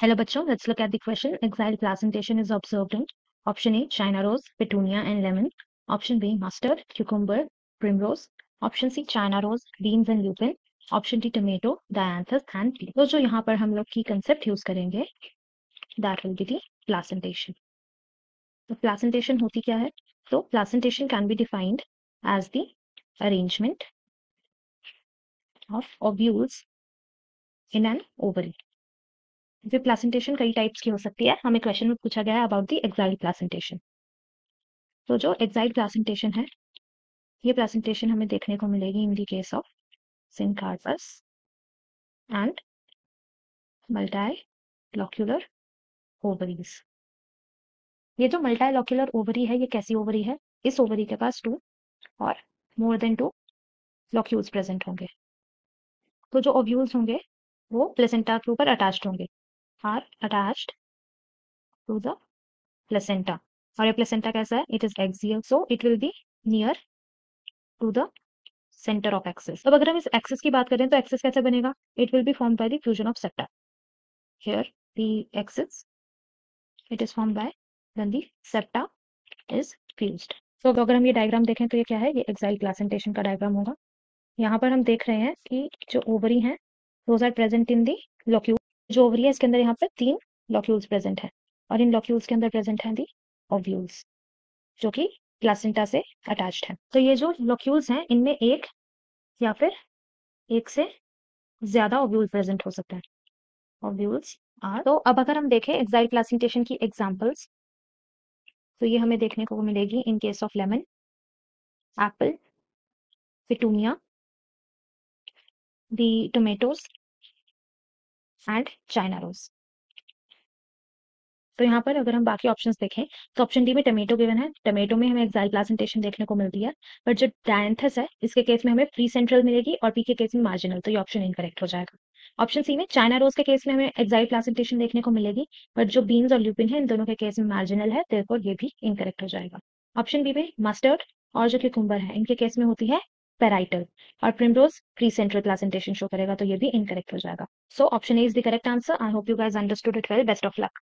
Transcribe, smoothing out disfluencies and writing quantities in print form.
Hello bachcho, let's look at the question. Exile placentation is observed in option A, China rose, petunia and lemon. Option B, mustard, cucumber, primrose. Option C, China rose, beans and lupin. Option D, tomato, dianthus and pea. तो जो यहाँ पर हम लोग की concept use करेंगे, that will be the placentation. तो placentation होती क्या है? तो placentation can be defined as the arrangement of ovules in an ovary. फिर प्लासेंटेशन कई टाइप्स की हो सकती है. हमें क्वेश्चन में पूछा गया है अबाउट द एक्साइल प्लासेंटेशन. तो जो एक्साइल प्लासेंटेशन है, ये प्लासेंटेशन हमें देखने को मिलेगी in the case of syncarpous and multilocular ovaries. ये जो मल्टीलोक्यूलर ओवरी है, ये कैसी ओवरी है? इस ओवरी के पास 2 और मोर देन 2 लोक्यूल्स प्रेजेंट होंगे. तो जो ओव्यूल्स होंगे वो प्लेसेंटा के ऊपर अटैच्ड होंगे, are attached to the placenta. और ये प्लेसेंटा कैसा है? It is axial, so it will be near to the centre of axis. अब अगर हम इस एक्सिस की बात करें तो एक्सिस कैसे बनेगा? It will be formed by the fusion of septa. Here the axis it is formed by when the septa is fused. तो अगर हम ये डायग्राम देखें तो ये क्या है? ये एक्साइल प्लासेंटेशन का डायग्राम होगा. यहाँ पर हम देख रहे हैं कि जो ओवरी हैं those are present in the locule. जो ओवरी है इसके अंदर यहाँ पर 3 लोक्यूल्स प्रेजेंट है और इन लोक्यूल्स के अंदर प्रेजेंट है दी ओव्यूल्स जो कि प्लासेंटा से अटैच्ड है. तो ये जो लोक्यूल्स हैं इनमें एक या फिर एक से ज्यादा ओव्यूल प्रेजेंट हो सकते हैं. Ovules are. तो अब अगर हम देखें एक्साइल प्लासेंटेशन की एग्जांपल्स, तो ये हमें देखने को मिलेगी in case of lemon, apple, petunia, the tomatoes and China rose. तो यहाँ पर अगर हम बाकी ऑप्शंस देखें तो ऑप्शन डी में टमेटो गिवन है. टमेटो में हमें एक्साइल प्लासेंटेशन देखने को मिलती है, बट जो डायंथस है इसके केस में हमें प्री सेंट्रल मिलेगी और पी के केस में मार्जिनल. तो ये ऑप्शन इनकरेक्ट हो जाएगा. ऑप्शन सी में चाइना रोज के केस में हमें एक्साइल प्लासेंटेशन देखने को मिलेगी, बट जो बीन्स और ल्यूपिन है इन दोनों के केस में मार्जिनल है, देयरफॉर ये भी इनकरेक्ट हो जाएगा. ऑप्शन बी में मस्टर्ड और जो क्यूकुम्बर है इनके केस में होती है पेराइटल और primrose pre central placentation show करेगा, तो ये भी इनकरेक्ट हो जाएगा. So option A is the correct answer. I hope you guys understood it well. Best of luck.